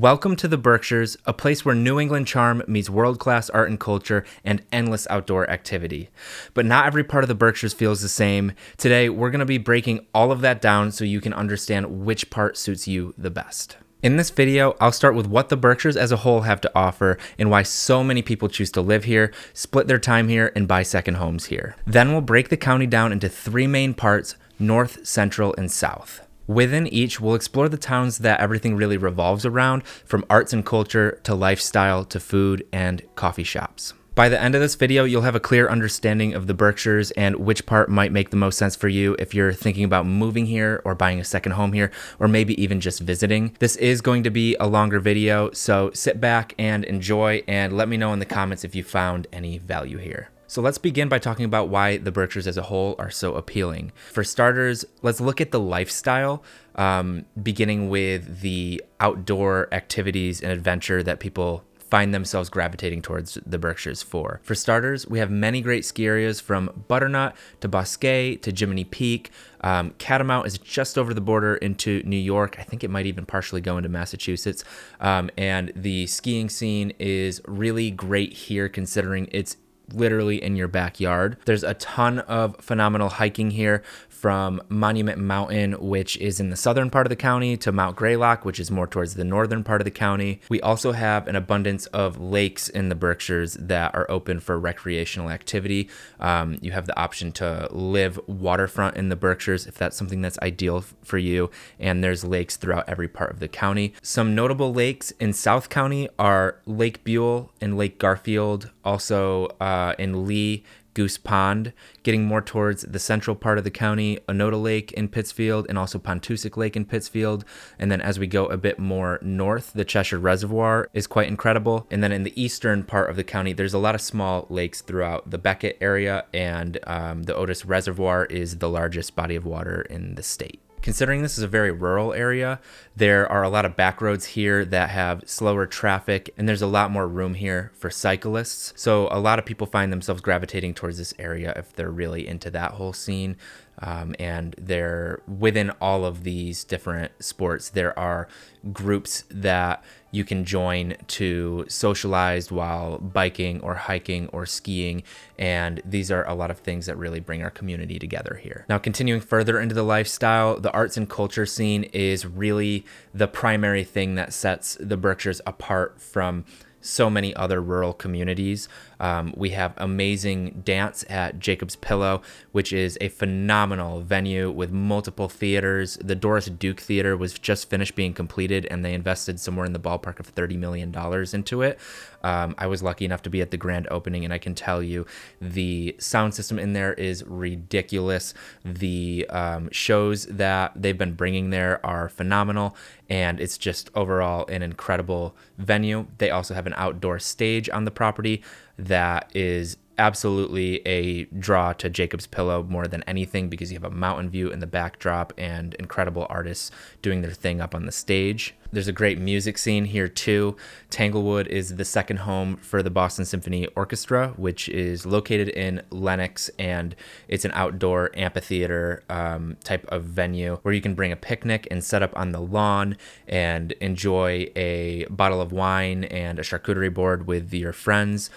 Welcome to the Berkshires, a place where New England charm meets world-class art and culture and endless outdoor activity. But not every part of the Berkshires feels the same. Today, we're going to be breaking all of that down so you can understand which part suits you the best. In this video, I'll start with what the Berkshires as a whole have to offer and why so many people choose to live here, split their time here, and buy second homes here. Then we'll break the county down into three main parts: north, central, and south. Within each, we'll explore the towns that everything really revolves around, from arts and culture to lifestyle to food and coffee shops. By the end of this video, you'll have a clear understanding of the Berkshires and which part might make the most sense for you if you're thinking about moving here or buying a second home here, or maybe even just visiting. This is going to be a longer video, so sit back and enjoy, and let me know in the comments if you found any value here. So let's begin by talking about why the Berkshires as a whole are so appealing. For starters, let's look at the lifestyle, beginning with the outdoor activities and adventure that people find themselves gravitating towards the Berkshires for. For starters, we have many great ski areas from Butternut to Bosquet to Jiminy Peak. Catamount is just over the border into New York. I think it might even partially go into Massachusetts. And the skiing scene is really great here considering it's literally in your backyard. There's a ton of phenomenal hiking here, from Monument Mountain, which is in the southern part of the county, to Mount Greylock, which is more towards the northern part of the county. We also have an abundance of lakes in the Berkshires that are open for recreational activity. You have the option to live waterfront in the Berkshires if that's something that's ideal for you, and there's lakes throughout every part of the county. Some notable lakes in South County are Lake Buell and Lake Garfield, also in Lee, Goose Pond. Getting more towards the central part of the county, Onoda Lake in Pittsfield, and also Pontusic Lake in Pittsfield. And then as we go a bit more north, the Cheshire Reservoir is quite incredible. And then in the eastern part of the county, there's a lot of small lakes throughout the Beckett area, and the Otis Reservoir is the largest body of water in the state. Considering this is a very rural area, there are a lot of back roads here that have slower traffic, and there's a lot more room here for cyclists. So a lot of people find themselves gravitating towards this area if they're really into that whole scene. And they're within all of these different sports, there are groups that you can join to socialize while biking or hiking or skiing, and these are a lot of things that really bring our community together here. Now, continuing further into the lifestyle, the arts and culture scene is really the primary thing that sets the Berkshires apart from so many other rural communities. We have amazing dance at Jacob's Pillow, which is a phenomenal venue with multiple theaters. The Doris Duke Theater was just finished being completed, and they invested somewhere in the ballpark of $30 million into it. I was lucky enough to be at the grand opening, and I can tell you the sound system in there is ridiculous. The shows that they've been bringing there are phenomenal, and it's just overall an incredible venue. They also have an outdoor stage on the property that is absolutely a draw to Jacob's Pillow more than anything, because you have a mountain view in the backdrop and incredible artists doing their thing up on the stage. There's a great music scene here too. Tanglewood is the second home for the Boston Symphony Orchestra, which is located in Lenox, and it's an outdoor amphitheater type of venue where you can bring a picnic and set up on the lawn and enjoy a bottle of wine and a charcuterie board with your friends.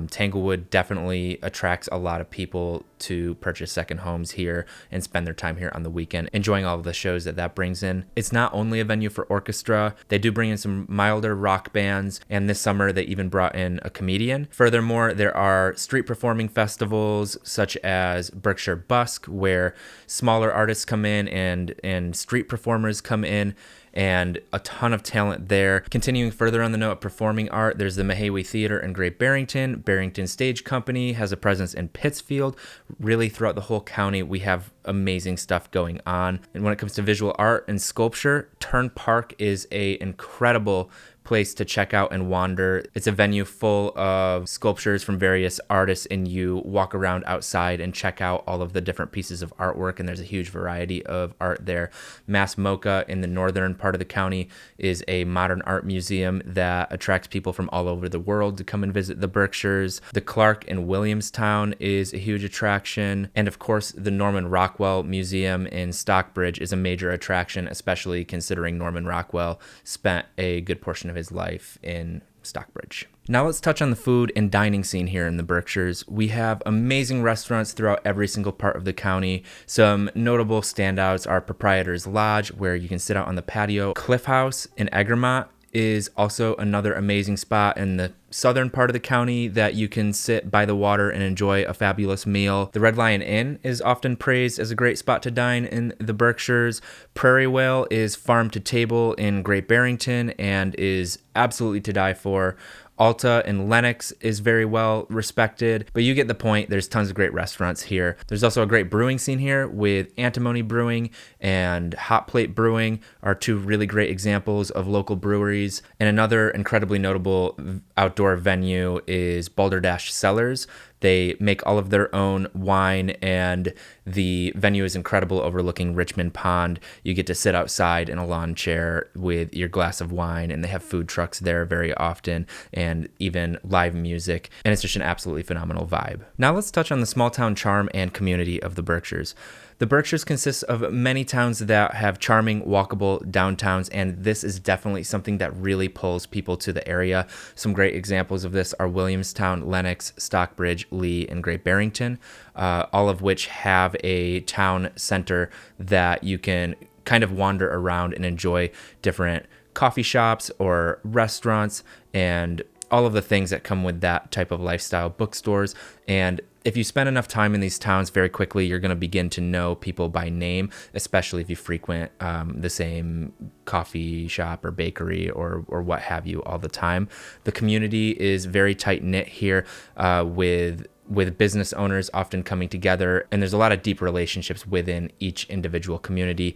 Tanglewood definitely attracts a lot of people to purchase second homes here and spend their time here on the weekend, enjoying all of the shows that brings in. It's not only a venue for orchestra, they do bring in some milder rock bands, and this summer they even brought in a comedian. Furthermore, there are street performing festivals such as Berkshire Busk, where smaller artists come in and street performers come in, and a ton of talent there. Continuing further on the note of performing art, there's the Mahawi Theater in Great Barrington. Barrington Stage Company has a presence in Pittsfield. Really throughout the whole county, we have amazing stuff going on. And when it comes to visual art and sculpture, Turn Park is a incredible place to check out and wander. It's a venue full of sculptures from various artists, and you walk around outside and check out all of the different pieces of artwork, and there's a huge variety of art there. Mass Mocha in the northern part of the county is a modern art museum that attracts people from all over the world to come and visit the Berkshires. The Clark in Williamstown is a huge attraction, and of course the Norman Rockwell Rockwell Museum in Stockbridge is a major attraction, especially considering Norman Rockwell spent a good portion of his life in Stockbridge. Now let's touch on the food and dining scene here in the Berkshires. We have amazing restaurants throughout every single part of the county. Some notable standouts are Proprietor's Lodge, where you can sit out on the patio. Cliff House in Egremont is also another amazing spot in the southern part of the county that you can sit by the water and enjoy a fabulous meal. The Red Lion Inn is often praised as a great spot to dine in the Berkshires. Prairie Whale is farm to table in Great Barrington and is absolutely to die for. Alta and Lenox is very well respected, but you get the point. There's tons of great restaurants here. There's also a great brewing scene here with Antimony Brewing and Hot Plate Brewing are two really great examples of local breweries. And another incredibly notable outdoor venue is Balderdash Cellars. They make all of their own wine, and the venue is incredible, overlooking Richmond Pond. You get to sit outside in a lawn chair with your glass of wine, and they have food trucks there very often and even live music, and it's just an absolutely phenomenal vibe. Now let's touch on the small town charm and community of the Berkshires. The Berkshires consists of many towns that have charming, walkable downtowns, and this is definitely something that really pulls people to the area. Some great examples of this are Williamstown, Lenox, Stockbridge, Lee, and Great Barrington, all of which have a town center that you can kind of wander around and enjoy different coffee shops or restaurants and all of the things that come with that type of lifestyle, bookstores. And if you spend enough time in these towns, very quickly you're going to begin to know people by name, especially if you frequent the same coffee shop or bakery or what have you all the time. The community is very tight-knit here with business owners often coming together, and there's a lot of deep relationships within each individual community.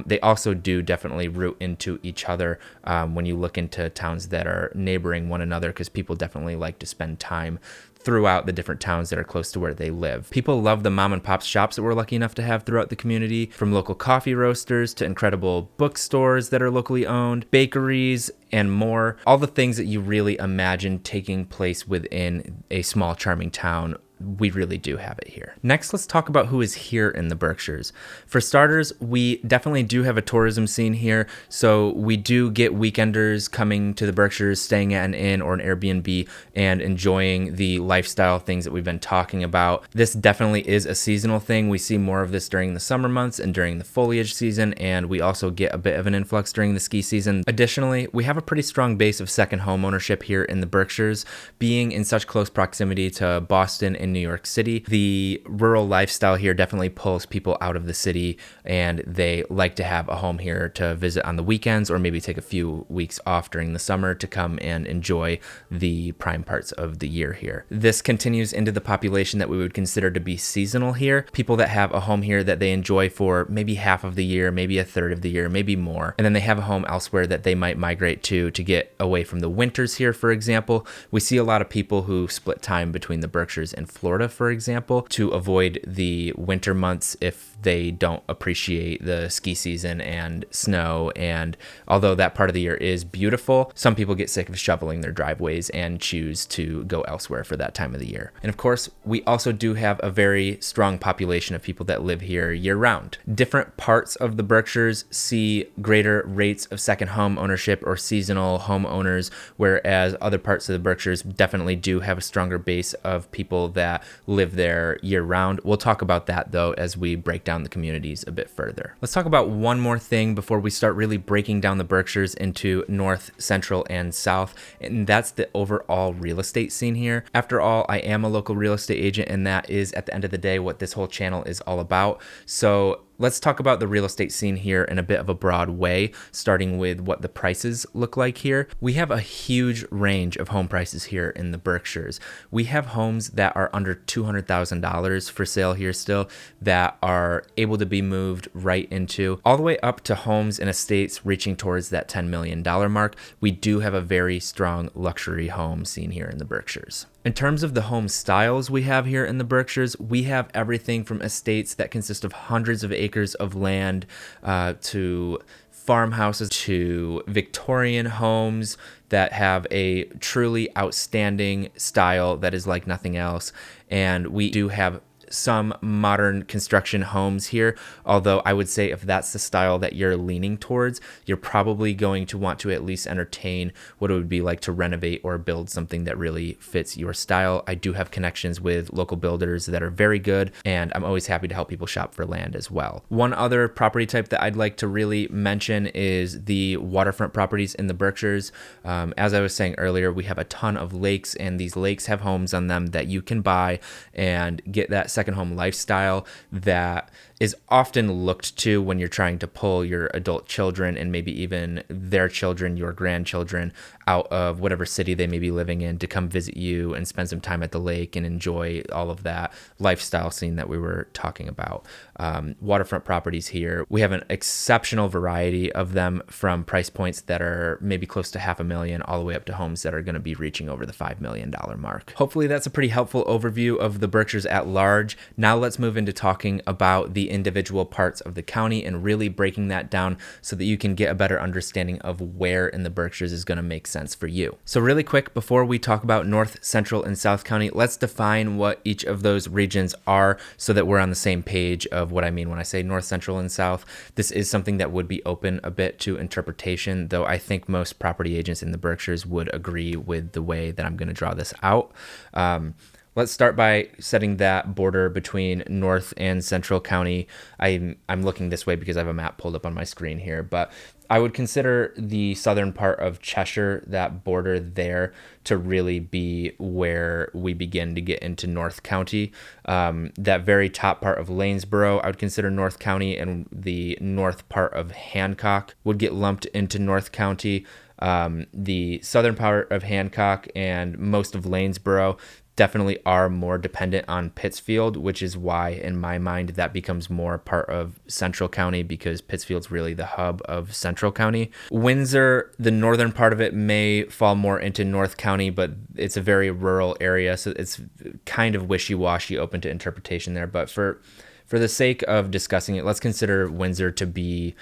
They also do definitely root into each other when you look into towns that are neighboring one another, because people definitely like to spend time throughout the different towns that are close to where they live. People love the mom and pop shops that we're lucky enough to have throughout the community, from local coffee roasters to incredible bookstores that are locally owned, bakeries, and more. All the things that you really imagine taking place within a small, charming town, we really do have it here. Next, let's talk about who is here in the Berkshires. For starters, we definitely do have a tourism scene here. So we do get weekenders coming to the Berkshires, staying at an inn or an Airbnb and enjoying the lifestyle things that we've been talking about. This definitely is a seasonal thing. We see more of this during the summer months and during the foliage season, and we also get a bit of an influx during the ski season. Additionally, we have a pretty strong base of second home ownership here in the Berkshires. Being in such close proximity to Boston and New York City, the rural lifestyle here definitely pulls people out of the city, and they like to have a home here to visit on the weekends or maybe take a few weeks off during the summer to come and enjoy the prime parts of the year here. This continues into the population that we would consider to be seasonal here, people that have a home here that they enjoy for maybe half of the year, maybe a third of the year, maybe more, and then they have a home elsewhere that they might migrate to get away from the winters here. For example, we see a lot of people who split time between the Berkshires and Florida, for example, to avoid the winter months if they don't appreciate the ski season and snow. And although that part of the year is beautiful, some people get sick of shoveling their driveways and choose to go elsewhere for that time of the year. And of course, we also do have a very strong population of people that live here year round. Different parts of the Berkshires see greater rates of second home ownership or seasonal homeowners, whereas other parts of the Berkshires definitely do have a stronger base of people that live there year round. We'll talk about that though as we break down the communities a bit further. Let's talk about one more thing before we start really breaking down the Berkshires into north, central, and south, and that's the overall real estate scene here. After all, I am a local real estate agent, and that is at the end of the day what this whole channel is all about. So let's talk about the real estate scene here in a bit of a broad way, starting with what the prices look like here. We have a huge range of home prices here in the Berkshires. We have homes that are under $200,000 for sale here still that are able to be moved right into, all the way up to homes and estates reaching towards that $10 million mark. We do have a very strong luxury home scene here in the Berkshires. In terms of the home styles we have here in the Berkshires, we have everything from estates that consist of hundreds of acres of land to farmhouses to Victorian homes that have a truly outstanding style that is like nothing else. And we do have some modern construction homes here, although I would say if that's the style that you're leaning towards, you're probably going to want to at least entertain what it would be like to renovate or build something that really fits your style. I do have connections with local builders that are very good, and I'm always happy to help people shop for land as well. One other property type that I'd like to really mention is the waterfront properties in the Berkshires. As I was saying earlier, we have a ton of lakes, and these lakes have homes on them that you can buy and get that second home lifestyle that is often looked to when you're trying to pull your adult children and maybe even their children, your grandchildren, out of whatever city they may be living in to come visit you and spend some time at the lake and enjoy all of that lifestyle scene that we were talking about. Waterfront properties here, we have an exceptional variety of them, from price points that are maybe close to $500,000 all the way up to homes that are going to be reaching over the $5 million mark. Hopefully that's a pretty helpful overview of the Berkshires at large. Now let's move into talking about the individual parts of the county and really breaking that down so that you can get a better understanding of where in the Berkshires is going to make sense for you. So really quick, before we talk about North, Central, and South County, let's define what each of those regions are so that we're on the same page of what I mean when I say North, Central, and South. This is something that would be open a bit to interpretation, though I think most property agents in the Berkshires would agree with the way that I'm going to draw this out. Let's start by setting that border between North and Central County. I'm looking this way because I have a map pulled up on my screen here, but I would consider the southern part of Cheshire, that border there, to really be where we begin to get into North County. That very top part of Lanesboro, I would consider North County, and the north part of Hancock would get lumped into North County. The southern part of Hancock and most of Lanesboro definitely are more dependent on Pittsfield, which is why, in my mind, that becomes more part of Central County, because Pittsfield's really the hub of Central County. Windsor, the northern part of it, may fall more into North County, but it's a very rural area, so it's kind of wishy-washy, open to interpretation there. But for the sake of discussing it, let's consider Windsor to be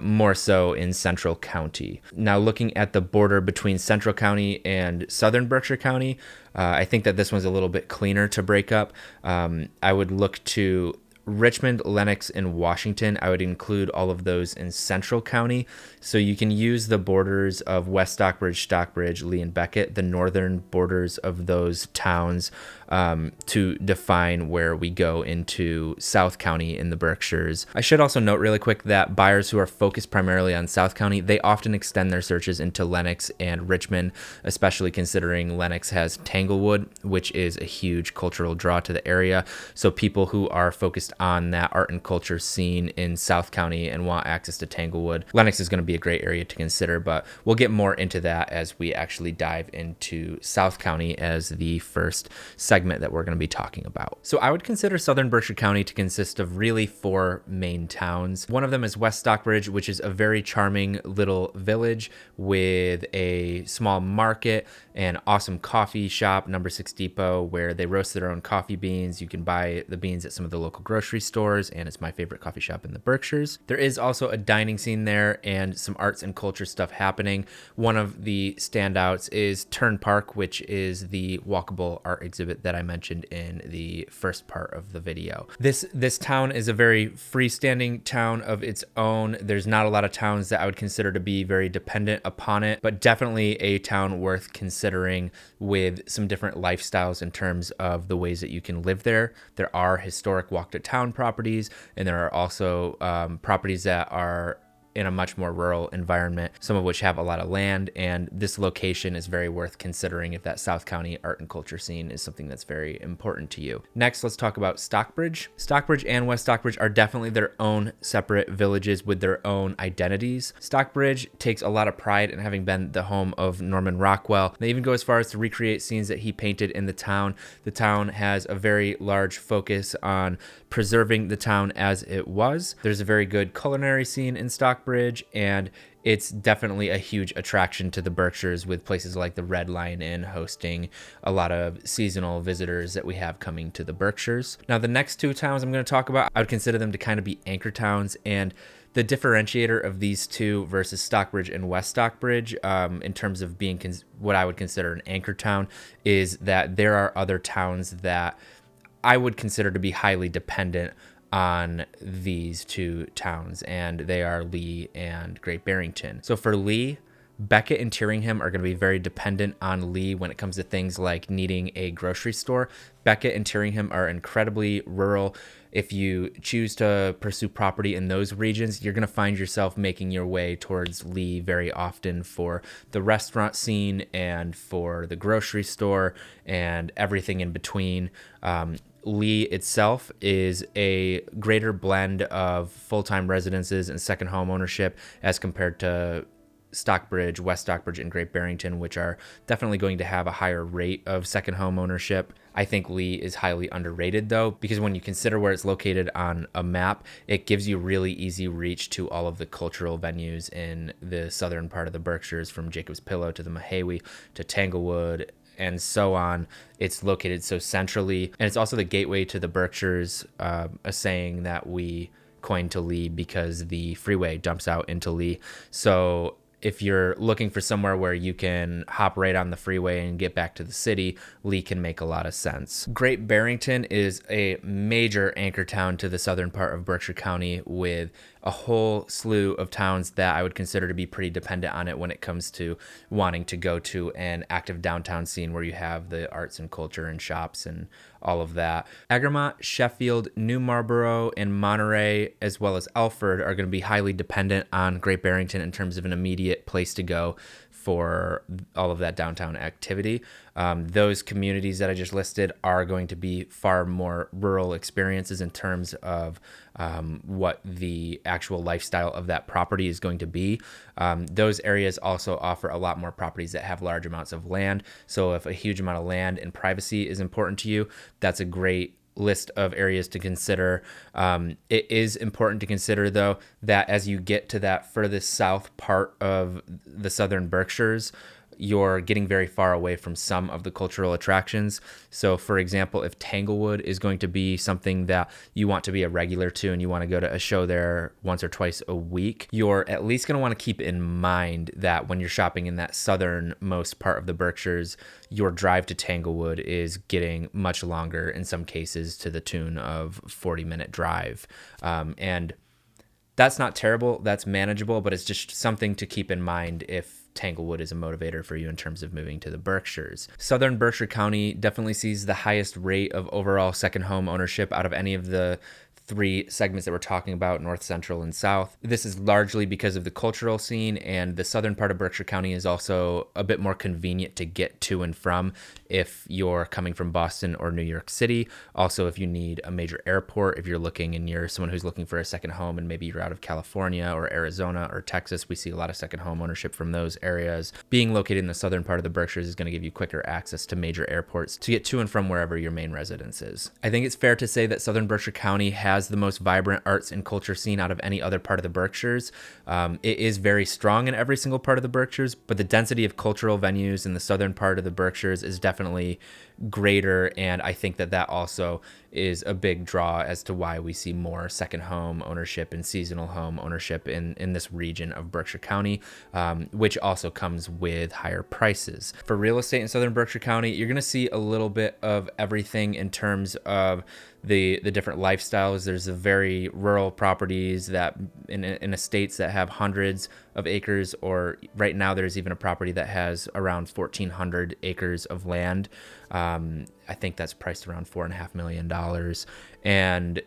more so in Central County. Now, looking at the border between Central County and Southern Berkshire County, I think that this one's a little bit cleaner to break up. I would look to Richmond, Lenox, and Washington. I would include all of those in Central County. So you can use the borders of West Stockbridge, Stockbridge, Lee, and Beckett, the northern borders of those towns, to define where we go into South County in the Berkshires. I should also note really quick that buyers who are focused primarily on South County, they often extend their searches into Lenox and Richmond, especially considering Lenox has Tanglewood, which is a huge cultural draw to the area. So people who are focused on that art and culture scene in South County and want access to Tanglewood, Lenox is going to be a great area to consider, but we'll get more into that as we actually dive into South County as the first segment that we're going to be talking about. So I would consider Southern Berkshire County to consist of really 4 main towns. One of them is West Stockbridge, which is a very charming little village with a small market, an awesome coffee shop, Number 6 Depot, where they roast their own coffee beans. You can buy the beans at some of the local grocery stores, and it's my favorite coffee shop in the Berkshires. There is also a dining scene there and some arts and culture stuff happening. One of the standouts is Turn Park, which is the walkable art exhibit that I mentioned in the first part of the video. This town is a very freestanding town of its own. There's not a lot of towns that I would consider to be very dependent upon it, but definitely a town worth considering with some different lifestyles in terms of the ways that you can live there. There are historic walk to town properties, and there are also properties that are in a much more rural environment, some of which have a lot of land, and this location is very worth considering if that South County art and culture scene is something that's very important to you. Next, let's talk about Stockbridge. Stockbridge and West Stockbridge are definitely their own separate villages with their own identities. Stockbridge takes a lot of pride in having been the home of Norman Rockwell. They even go as far as to recreate scenes that he painted in the town. The town has a very large focus on preserving the town as it was. There's a very good culinary scene in Stockbridge, and it's definitely a huge attraction to the Berkshires, with places like the Red Lion Inn hosting a lot of seasonal visitors that we have coming to the Berkshires. Now, the next 2 towns I'm going to talk about, I would consider them to kind of be anchor towns, and the differentiator of these 2 versus Stockbridge and West Stockbridge, in terms of being what I would consider an anchor town, is that there are other towns that I would consider to be highly dependent on these two towns, and they are Lee and Great Barrington. So for Lee, Beckett and Tyringham are going to be very dependent on Lee when it comes to things like needing a grocery store. Beckett and Tyringham are incredibly rural. If you choose to pursue property in those regions, you're going to find yourself making your way towards Lee very often for the restaurant scene and for the grocery store and everything in between. Lee itself is a greater blend of full-time residences and second home ownership as compared to Stockbridge, West Stockbridge, and Great Barrington, which are definitely going to have a higher rate of second home ownership. I think Lee is highly underrated, though, because when you consider where it's located on a map, it gives you really easy reach to all of the cultural venues in the southern part of the Berkshires, from Jacob's Pillow to the Mahawi to Tanglewood and so on. It's located so centrally, and it's also the gateway to the Berkshires, a saying that we coined to Lee because the freeway dumps out into Lee. So if you're looking for somewhere where you can hop right on the freeway and get back to the city, Lee can make a lot of sense. Great Barrington is a major anchor town to the southern part of Berkshire County, with a whole slew of towns that I would consider to be pretty dependent on it when it comes to wanting to go to an active downtown scene where you have the arts and culture and shops and all of that. Egremont, Sheffield, New Marlborough, and Monterey, as well as Alford, are going to be highly dependent on Great Barrington in terms of an immediate place to go for all of that downtown activity. Those communities that I just listed are going to be far more rural experiences in terms of what the actual lifestyle of that property is going to be. Those areas also offer a lot more properties that have large amounts of land. So if a huge amount of land and privacy is important to you, that's a great list of areas to consider. It is important to consider, though, that as you get to that furthest south part of the southern Berkshires, you're getting very far away from some of the cultural attractions. So, for example, if Tanglewood is going to be something that you want to be a regular to and you want to go to a show there once or twice a week, you're at least going to want to keep in mind that when you're shopping in that southernmost part of the Berkshires, your drive to Tanglewood is getting much longer, in some cases to the tune of 40-minute drive. And that's not terrible, that's manageable, but it's just something to keep in mind if Tanglewood is a motivator for you in terms of moving to the Berkshires. Southern Berkshire County definitely sees the highest rate of overall second home ownership out of any of the three segments that we're talking about, north, central, and south. This is largely because of the cultural scene, and the southern part of Berkshire County is also a bit more convenient to get to and from if you're coming from Boston or New York City. Also, if you need a major airport, if you're looking and you're someone who's looking for a second home and maybe you're out of California or Arizona or Texas, we see a lot of second home ownership from those areas. Being located in the southern part of the Berkshires is going to give you quicker access to major airports to get to and from wherever your main residence is. I think it's fair to say that southern Berkshire County has the most vibrant arts and culture scene out of any other part of the Berkshires. It is very strong in every single part of the Berkshires, but the density of cultural venues in the southern part of the Berkshires is definitely greater, and I think that that also is a big draw as to why we see more second home ownership and seasonal home ownership in this region of Berkshire County, which also comes with higher prices. For real estate in southern Berkshire County, you're going to see a little bit of everything in terms of the different lifestyles. There's a very rural properties that in estates that have hundreds of acres, or right now there's even a property that has around 1,400 acres of land. I think that's priced around $4.5 million. And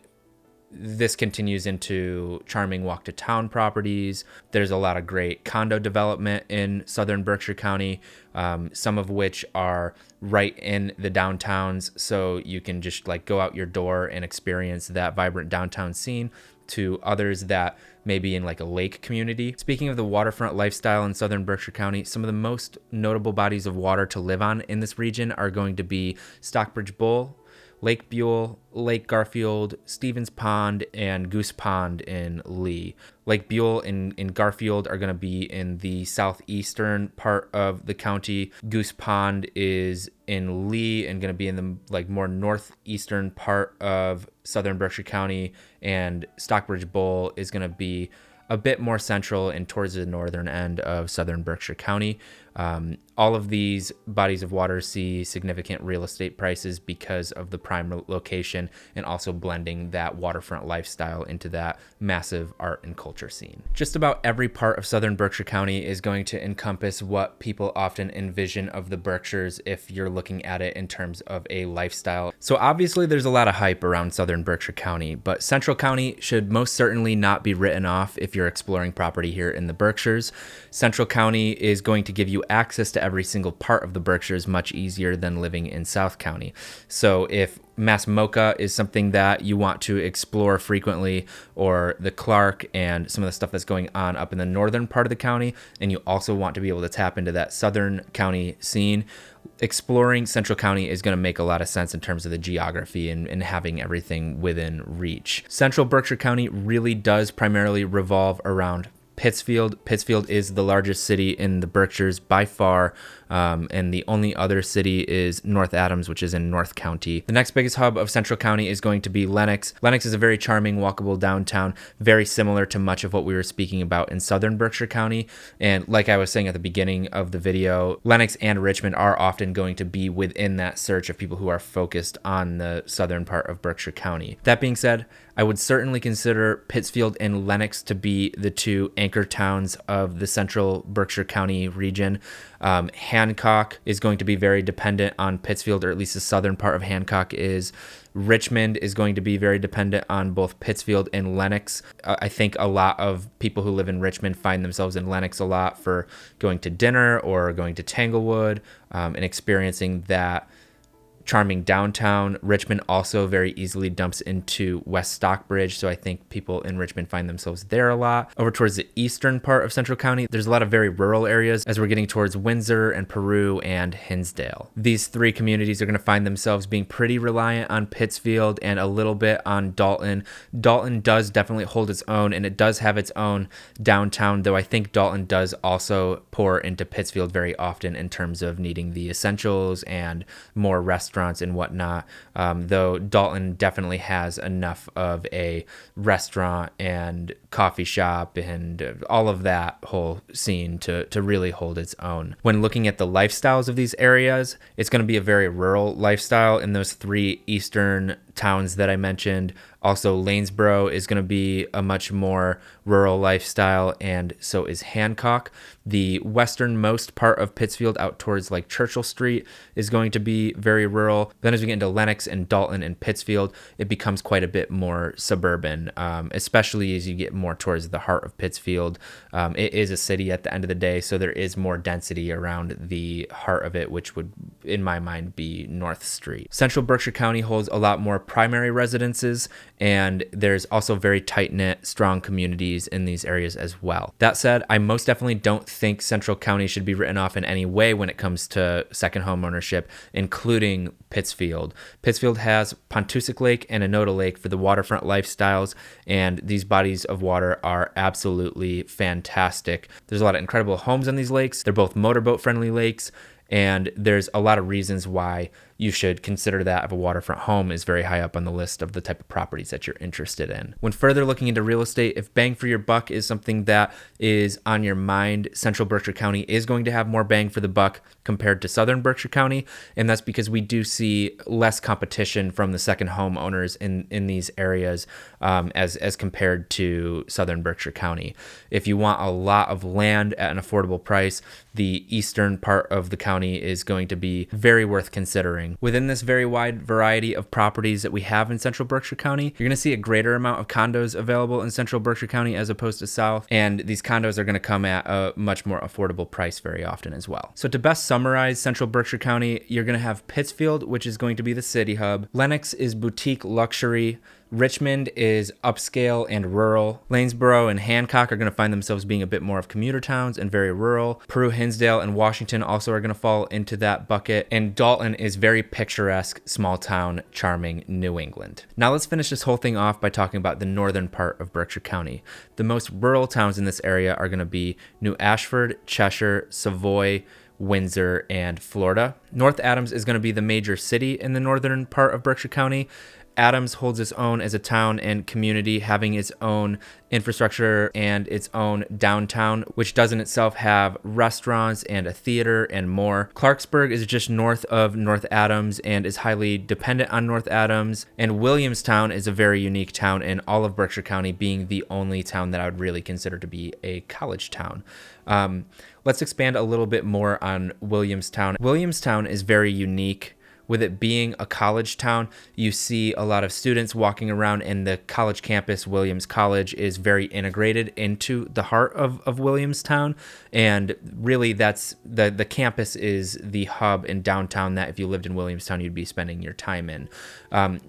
this continues into charming walk to town properties. There's a lot of great condo development in southern Berkshire County, some of which are right in the downtowns, so you can just like go out your door and experience that vibrant downtown scene, to others that may be in like a lake community. Speaking of the waterfront lifestyle in southern Berkshire County, some of the most notable bodies of water to live on in this region are going to be Stockbridge Bowl, Lake Buell, Lake Garfield, Stevens Pond, and Goose Pond in Lee. Lake Buell and Garfield are going to be in the southeastern part of the county. Goose Pond is in Lee and going to be in the like more northeastern part of southern Berkshire County, and Stockbridge Bowl is going to be a bit more central and towards the northern end of southern Berkshire County. All of these bodies of water see significant real estate prices because of the prime location and also blending that waterfront lifestyle into that massive art and culture scene. Just about every part of southern Berkshire County is going to encompass what people often envision of the Berkshires if you're looking at it in terms of a lifestyle. So obviously there's a lot of hype around southern Berkshire County, but Central County should most certainly not be written off if you're exploring property here in the Berkshires. Central County is going to give you access to every single part of the Berkshires much easier than living in South County. So if Massamoka is something that you want to explore frequently, or the Clark and some of the stuff that's going on up in the northern part of the county, and you also want to be able to tap into that southern county scene, exploring Central County is going to make a lot of sense in terms of the geography and having everything within reach. Central Berkshire County really does primarily revolve around Pittsfield. Pittsfield is the largest city in the Berkshires by far, and the only other city is North Adams, which is in North County. The next biggest hub of Central County is going to be Lenox. Lenox is a very charming, walkable downtown, very similar to much of what we were speaking about in southern Berkshire County. And like I was saying at the beginning of the video, Lenox and Richmond are often going to be within that search of people who are focused on the southern part of Berkshire County. That being said, I would certainly consider Pittsfield and Lenox to be the two anchor towns of the central Berkshire County region. Hancock is going to be very dependent on Pittsfield, or at least the southern part of Hancock is. Richmond is going to be very dependent on both Pittsfield and Lenox. I think a lot of people who live in Richmond find themselves in Lenox a lot for going to dinner or going to Tanglewood, and experiencing that charming downtown. Richmond also very easily dumps into West Stockbridge, so I think people in Richmond find themselves there a lot. Over towards the eastern part of Central County, there's a lot of very rural areas as we're getting towards Windsor and Peru and Hinsdale. These three communities are going to find themselves being pretty reliant on Pittsfield and a little bit on Dalton. Dalton does definitely hold its own, and it does have its own downtown, though I think Dalton does also pour into Pittsfield very often in terms of needing the essentials and more restaurants and whatnot, though Dalton definitely has enough of a restaurant and coffee shop and all of that whole scene to really hold its own. When looking at the lifestyles of these areas, it's going to be a very rural lifestyle in those three eastern towns that I mentioned. Also, Lanesboro is going to be a much more rural lifestyle, and so is Hancock. The westernmost part of Pittsfield out towards like Churchill Street is going to be very rural. Then as we get into Lenox and Dalton and Pittsfield, it becomes quite a bit more suburban, especially as you get more towards the heart of Pittsfield. It is a city at the end of the day, so there is more density around the heart of it, which would, in my mind, be North Street. Central Berkshire County holds a lot more primary residences, and there's also very tight-knit, strong communities in these areas as well. That said, I most definitely don't think Central County should be written off in any way when it comes to second home ownership, including Pittsfield. Pittsfield has Pontusic Lake and Anoda Lake for the waterfront lifestyles, and these bodies of water are absolutely fantastic. There's a lot of incredible homes on these lakes. They're both motorboat-friendly lakes, and there's a lot of reasons why you should consider that if a waterfront home is very high up on the list of the type of properties that you're interested in. When further looking into real estate, if bang for your buck is something that is on your mind, Central Berkshire County is going to have more bang for the buck compared to Southern Berkshire County, and that's because we do see less competition from the second home owners in these areas as compared to Southern Berkshire County. If you want a lot of land at an affordable price, the eastern part of the county is going to be very worth considering. Within this very wide variety of properties that we have in Central Berkshire County, you're going to see a greater amount of condos available in Central Berkshire County as opposed to South, and these condos are going to come at a much more affordable price very often as well. So to best summarize Central Berkshire County, you're going to have Pittsfield, which is going to be the city hub. Lenox is boutique luxury. Richmond is upscale and rural. Lanesboro and Hancock are going to find themselves being a bit more of commuter towns and very rural. Peru, Hinsdale, and Washington also are going to fall into that bucket. And Dalton is very picturesque, small town, charming New England. Now let's finish this whole thing off by talking about the northern part of Berkshire County. The most rural towns in this area are going to be New Ashford, Cheshire, Savoy, Windsor, and Florida. North Adams is going to be the major city in the northern part of Berkshire County. Adams holds its own as a town and community, having its own infrastructure and its own downtown, which does in itself have restaurants and a theater and more. Clarksburg is just north of North Adams and is highly dependent on North Adams. And Williamstown is a very unique town in all of Berkshire County, being the only town that I would really consider to be a college town. Let's expand a little bit more on Williamstown. Williamstown is very unique. With it being a college town, you see a lot of students walking around, and the college campus, Williams College, is very integrated into the heart of Williamstown. And really, that's the campus is the hub in downtown that if you lived in Williamstown, you'd be spending your time in.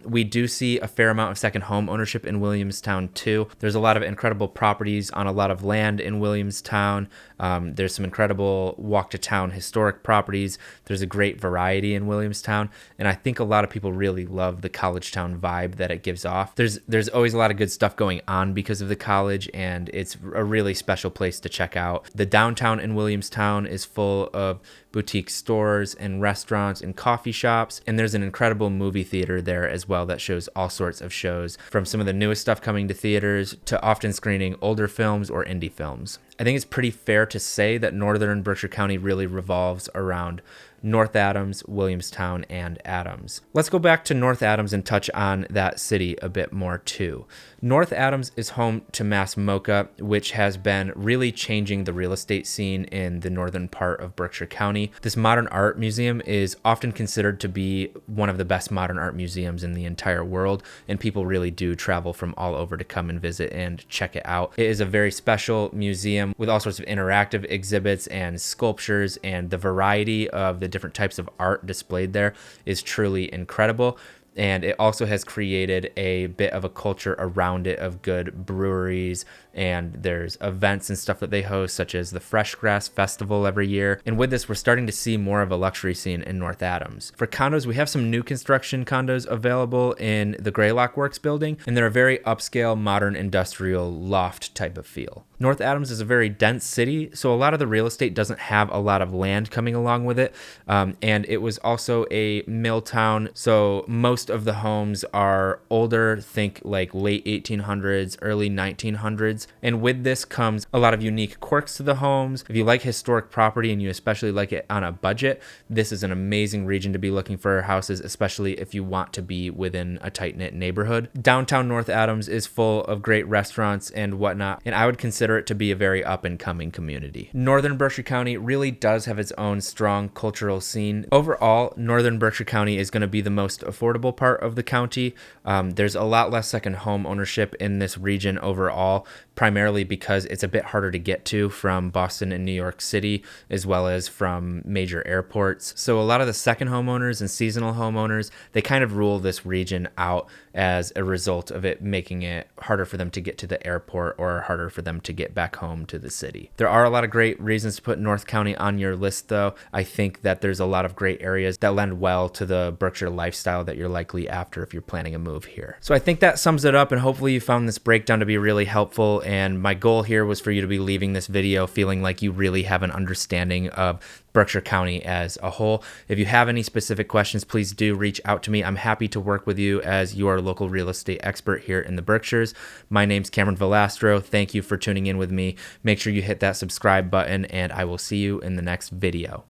We do see a fair amount of second home ownership in Williamstown too. There's a lot of incredible properties on a lot of land in Williamstown. There's some incredible walk to town historic properties. There's a great variety in Williamstown. And I think a lot of people really love the college town vibe that it gives off. There's always a lot of good stuff going on because of the college, and it's a really special place to check out. The downtown in Williamstown is full of boutique stores and restaurants and coffee shops, and there's an incredible movie theater there as well that shows all sorts of shows, from some of the newest stuff coming to theaters to often screening older films or indie films. I think it's pretty fair to say that northern Berkshire County really revolves around North Adams, Williamstown, and Adams. Let's go back to North Adams and touch on that city a bit more too. North Adams is home to Mass Mocha, which has been really changing the real estate scene in the northern part of Berkshire County. This modern art museum is often considered to be one of the best modern art museums in the entire world, and people really do travel from all over to come and visit and check it out. It is a very special museum with all sorts of interactive exhibits and sculptures, and the variety of the different types of art displayed there is truly incredible. And it also has created a bit of a culture around it of good breweries, and there's events and stuff that they host, such as the Fresh Grass Festival every year. And with this, we're starting to see more of a luxury scene in North Adams. For condos, we have some new construction condos available in the Greylock Works building, and they're a very upscale, modern, industrial loft type of feel. North Adams is a very dense city, so a lot of the real estate doesn't have a lot of land coming along with it. And it was also a mill town, so most of the homes are older, think like late 1800s, early 1900s. And with this comes a lot of unique quirks to the homes. If you like historic property and you especially like it on a budget, this is an amazing region to be looking for houses, especially if you want to be within a tight-knit neighborhood. Downtown North Adams is full of great restaurants and whatnot, and I would consider it to be a very up-and-coming community. Northern Berkshire County really does have its own strong cultural scene. Overall, Northern Berkshire County is going to be the most affordable part of the county. There's a lot less second home ownership in this region overall, primarily because it's a bit harder to get to from Boston and New York City, as well as from major airports. So a lot of the second homeowners and seasonal homeowners, they kind of rule this region out as a result of it making it harder for them to get to the airport or harder for them to get back home to the city. There are a lot of great reasons to put North County on your list, though. I think that there's a lot of great areas that lend well to the Berkshire lifestyle that you're likely after if you're planning a move here. So I think that sums it up, and hopefully you found this breakdown to be really helpful. And my goal here was for you to be leaving this video feeling like you really have an understanding of Berkshire County as a whole. If you have any specific questions, please do reach out to me. I'm happy to work with you as your local real estate expert here in the Berkshires. My name's Cameron Velastro. Thank you for tuning in with me. Make sure you hit that subscribe button, and I will see you in the next video.